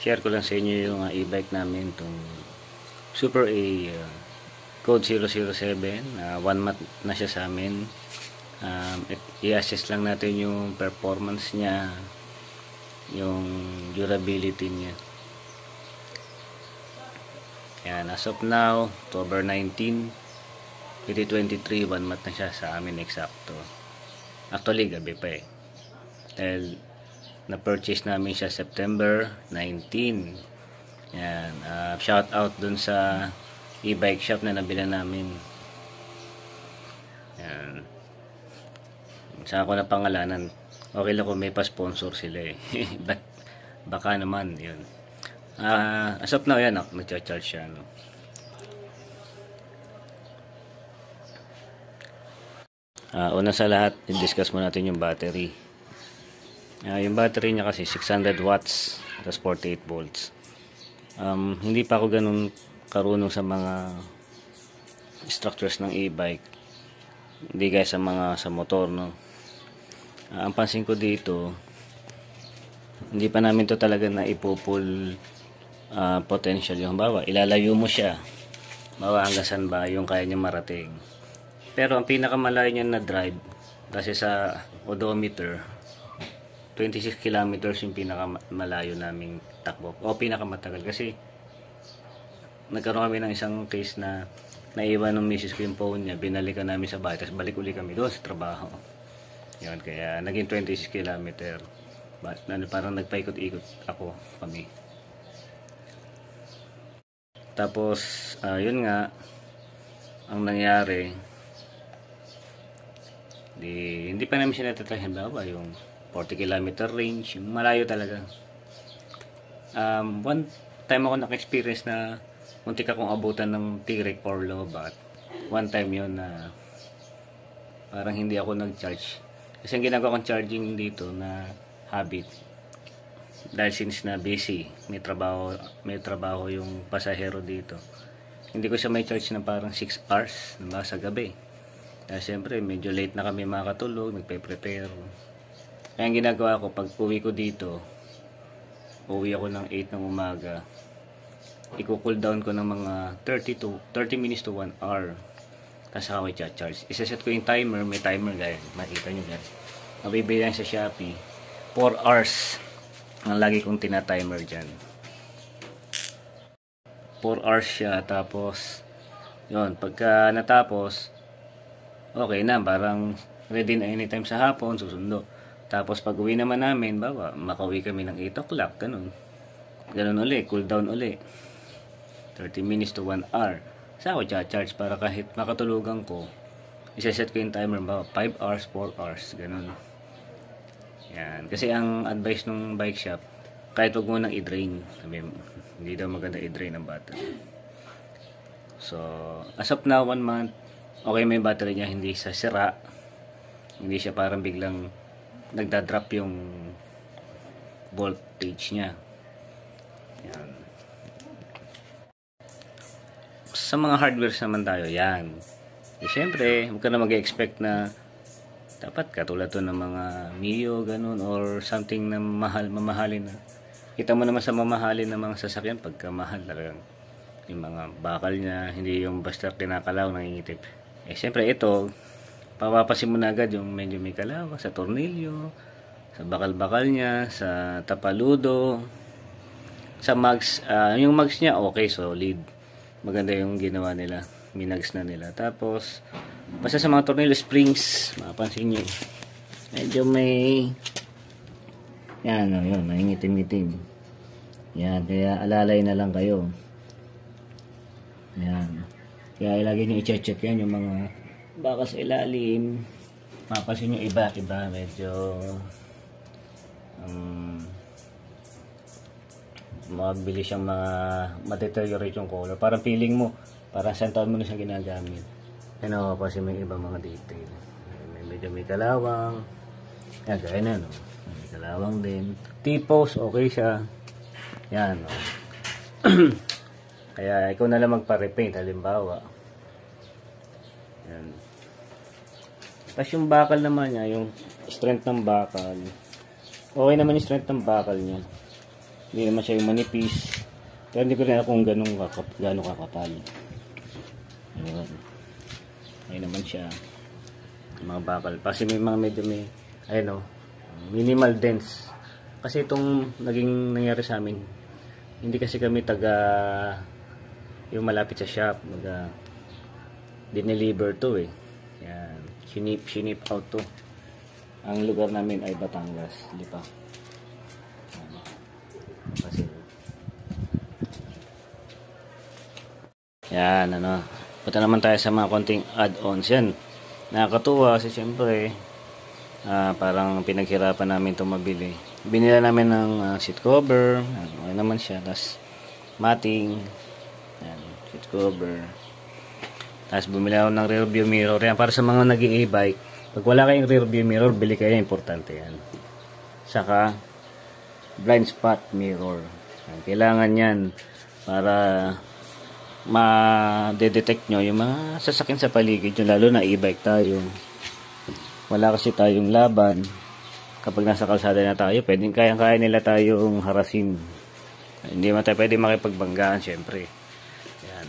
share ko lang sa inyo yung e-bike namin, itong Super A code 007. 1 month na siya sa amin. I-assess lang natin yung performance niya, yung durability niya. Yan, as of now, October 19, 2023, 1 month na siya sa amin eksakto. Actually, gabi pa eh. Dahil na-purchase namin siya September 19. Yan, shout out dun sa e-bike shop na nabila namin. Yan. Saan ko na pangalanan? Okay lang kung may pa-sponsor sila eh. Baka naman, yun. As of now, yan, nagcha-charge siya, no? Una sa lahat, i-discuss mo natin yung battery. Yung battery niya kasi 600 watts, tapos 48 volts. Hindi pa ako ganun karunong sa mga structures ng e-bike. Hindi gaya sa motor, no? Ang pansin ko dito, hindi pa namin to talaga na ipo-full potential. Yung bawa, ilalayo mo siya. Bawa hanggang saan ba yung kaya niya marating. Pero ang pinakamalayo niya na drive, kasi sa odometer, 26 kilometers yung pinakamalayo naming takbo. O pinakamatagal. Kasi nagkaroon kami ng isang case na naiwan ng misis ko yung phone niya. Binalikan namin sa bahay. Tapos balik uli kami doon sa trabaho. Yun, kaya naging 26 kilometer. Parang nagpaikot-ikot kami. Tapos, yun nga, ang nangyari, hindi pa namin siya natatrahin ba yung 40 kilometer range, yung malayo talaga. One time ako naka-experience na muntik akong abutan ng T-Rec or Lobat. One time yun na parang hindi ako nag-charge. Kasi ang ginagawa kong charging dito na habit. Dahil since na busy, may trabaho yung pasahero dito. Hindi ko siya may charge na parang 6 hours na sa gabi. Dahil siyempre medyo late na kami makatulog, nagpe-prepare. Kaya ang ginagawa ko, pag uwi ko dito, uwi ako ng 8 ng umaga, i-cool down ko ng mga 30 minutes to 1 hour. Tapos ako i-charge. Isa-set ko yung timer, may timer guys, makita nyo guys. Mabibili lang sa Shopee, 4 hours ang lagi kong tina-timer dyan. 4 hours siya, tapos yun, pagka natapos, okay na, parang ready na anytime sa hapon, susundo. Tapos pag uwi naman namin, makauwi kami ng 8 o'clock, ganun uli, cool down uli, 30 minutes to 1 hour. Sa ako charge para kahit makatulugan ko, isa-set ko yung timer, 5 hours, 4 hours, ganun. Yan, kasi ang advice ng bike shop, kahit wag mo nang i-drain, hindi daw maganda i-drain ang battery. So, as of now, 1 month, okay, may battery niya, hindi sa sira, hindi siya parang biglang nagda-drop yung voltage niya. Yan. Sa mga hardwares naman tayo, yan. Siyempre, huwag ka na mag-expect na dapat katulad to ng mga Mio, ganun, or something na mamahalin na. Kita mo naman sa mamahalin ng mga sasakyan, pagka mahal talagang yung mga bakal niya, hindi yung basta kinakalaw, nangingitip. Siyempre ito, papapasin mo na agad yung medyo may kalaw sa tornilyo, sa bakal-bakal niya, sa tapaludo, sa mags. Yung mags niya okay, solid, maganda yung ginawa nila, minags na nila. Tapos basta sa mga tornilyo, springs, mapapansin nyo medyo may yan, yun, nangingitim-ngitim. Yan, kaya alalay na lang kayo. Yan, kaya ilagay nyo, i-check yan yung mga baka sa ilalim. Mapapansin nyo iba medyo mabilis siyang ma-deteriorate yung color. Parang feeling mo, parang saan taon mo na siyang ginagamit. Ano, kasi may iba mga detail. Medyo may kalawang. Yan, gaya na, no? May kalawang din. T-post, okay siya. Yan, no? Kaya ikaw na lang magpa-repaint, halimbawa. Yan. Tapos yung bakal naman niya, yung strength ng bakal. Okay naman yung strength ng bakal niya. Hindi naman siya yung manipis. Pero hindi ko rin alam kung gano'ng kakapal. Ayun. Ayun naman siya. Mga bakal. Kasi may mga medyo may, ayun o, minimal dents. Kasi itong naging nangyari sa amin, hindi kasi kami yung malapit sa shop. Dineliver to eh. Yan. Shinip out to. Ang lugar namin ay Batangas. Lipa. Kasi yan, punta naman tayo sa mga konting add-ons. Yan, nakakatuwa kasi siyempre parang pinaghirapan namin itong mabili. Binila namin ng seat cover. Okay naman siya. Tapos matting. Yan, seat cover. Tapos bumili ako ng rear view mirror. Yan, para sa mga nag-i-e-bike, pag wala kayong rear view mirror, bili kayo. Importante yan. Saka blind spot mirror. Kailangan yan para ma-detect nyo yung mga sasakyan sa paligid nyo, lalo na e-bike tayo. Wala kasi tayong laban. Kapag nasa kalsada na tayo, pwedeng kaya nila tayong harasin. Hindi man tayo pwede makipagbanggaan, syempre. Yan.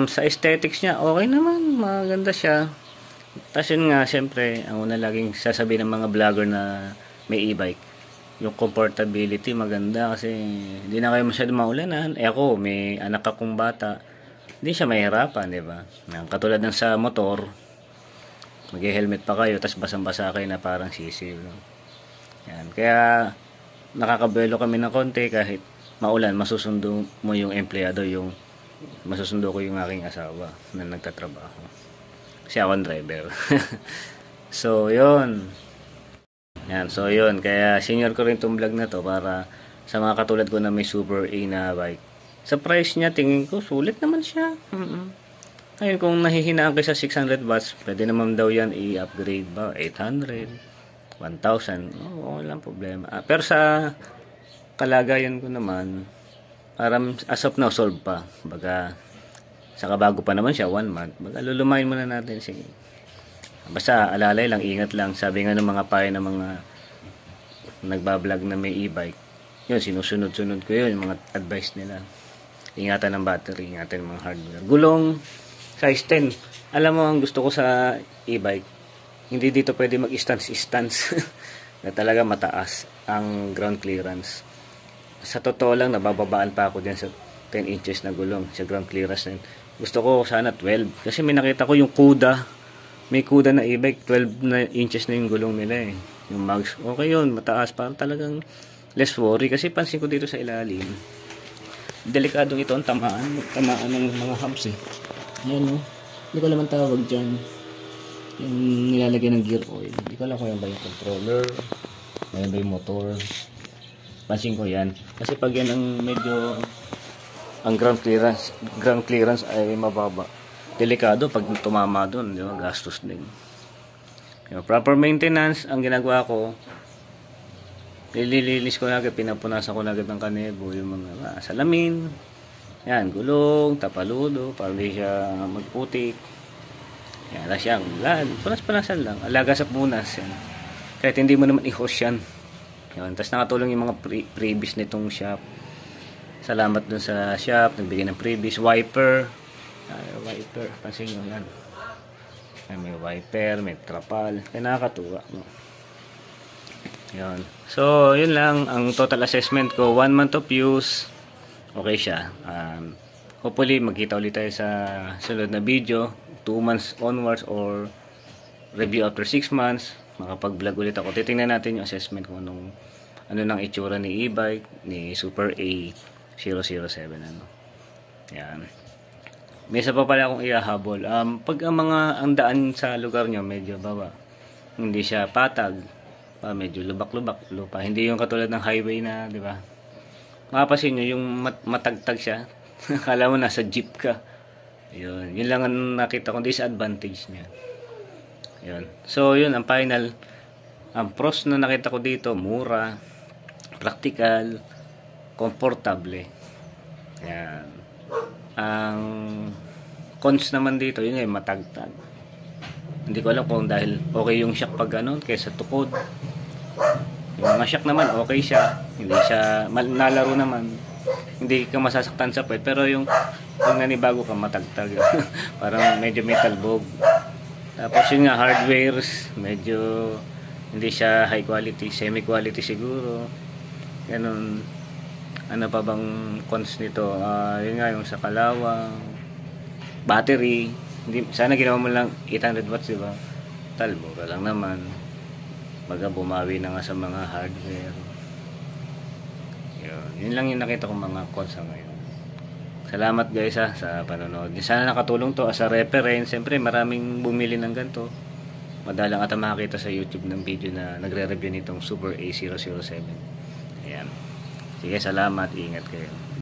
Sa aesthetics niya, okay naman, maganda siya. Tapos yun nga, syempre, ang una laging sasabihin ng mga vlogger na may e-bike, yung comfortability maganda kasi hindi na kayo masyado maulanan. Ako, may anak akong bata, hindi siya mahirapan, di ba? Katulad ng sa motor, mag-helmet pa kayo, tapos basang-basa kayo na parang sisiw. No? Yan. Kaya, nakakabelo kami ng konti kahit maulan, masusundo mo yung empleyado, masusundo ko yung aking asawa na nagtatrabaho. Kasi ako ang driver. So, yun. Yan, so yun, kaya senior ko rin itong vlog na to para sa mga katulad ko na may Super A na bike. Sa price niya, tingin ko, sulit naman siya. Ayun, kung nahihinaan kayo sa 600 watts, pwede naman daw yan i-upgrade ba? 800, 1,000, walang problema. Pero sa kalagayan ko naman, parang as of now, solve pa. Baga, saka bago pa naman siya, 1 month. Baga, lulumayin muna natin, sige. Basta alalay lang, ingat lang. Sabi nga ng mga payo ng mga nagbablog na may e-bike, yun, sinusunod-sunod ko yun, yung mga advice nila. Ingatan ng battery, ingatan ng mga hardware. Gulong, size 10. Alam mo, ang gusto ko sa e-bike, hindi dito pwede mag-stance na talaga mataas ang ground clearance. Sa totoo lang, nabababaan pa ako dyan sa 10 inches na gulong, sa ground clearance na yun. Gusto ko sana 12. Kasi may nakita ko yung Kuda, may Kuda na e-bike, 12 na inches na yung gulong nila eh. Yung mags, okay yun, mataas. Parang talagang less worry. Kasi pansin ko dito sa ilalim, delikadong ito ang tamaan ng mga hubs eh. Ayan o. Hindi ko naman tawag dyan. Yung nilalagay ng gear oil. Hindi ko alam kung yan ba yung controller, yan ba yung motor. Pansin ko yan. Kasi pag yan ang medyo, ang ground clearance ay mababa. Delikado pag tumama doon, di ba? Gastos din. Yung proper maintenance, ang ginagawa ko, nililinis ko na agad, pinapunasan ko na agad ng kanebo, yung mga salamin, yan, gulong, tapaludo, para hindi siya magputik. Yan, alas yan, punas-punasan lang, alaga sa punas, yan. Kahit hindi mo naman i-host yan. Yan, tapos nakatulong yung mga previous nitong shop. Salamat dun sa shop, nagbigay ng previous wiper. Wiper, pansin nyo yan. May wiper, may trapal, kaya nakakatuwa, no? Yun. So, yun lang ang total assessment ko. 1 month of use, okay siya. Hopefully, magkita ulit tayo sa sunod na video. 2 months onwards or review after 6 months. Makapag-vlog ulit ako. Titingnan natin yung assessment ko ano nang itsura ni e-bike, ni Super A 007. Yan. May isa pa pala akong ihahabol. Pag ang daan sa lugar nyo medyo baba, hindi siya patag, medyo lubak-lubak lupa. Hindi yung katulad ng highway na, di ba? Mapapansin nyo yung matagtag siya. Akala mo nasa jeep ka. Yun lang ang nakita kong disadvantage niya. Yun. So, yun ang final. Ang pros na nakita ko dito, mura, practical, komportable. Yan. Ang cons naman dito, yun ay matagtag. Hindi ko alam kung dahil okay yung shock pag ganon kaysa tukod. Yung mga shock naman, okay siya. Hindi siya, nalaro naman. Hindi ka masasaktan sa puwet. Pero yung nanibago ka, matagtag. Parang medyo may talbog. Tapos yun nga, hardwares, medyo hindi siya high quality, semi quality siguro. Ganun. Ano pa bang cons nito? Yun nga, yung sa kalawang, battery. Hindi, sana ginawa mo lang 800 watts, diba? Talbog lang naman. Baga bumawi na nga sa mga hardware. Yun lang yung nakita kong mga cons ngayon. Salamat guys sa panonood. Sana nakatulong to as a reference. Siyempre maraming bumili ng ganito. Madalang ata makakita sa YouTube ng video na nagre-review nitong Super A007. Ayan. Sige, salamat. Ingat kayo.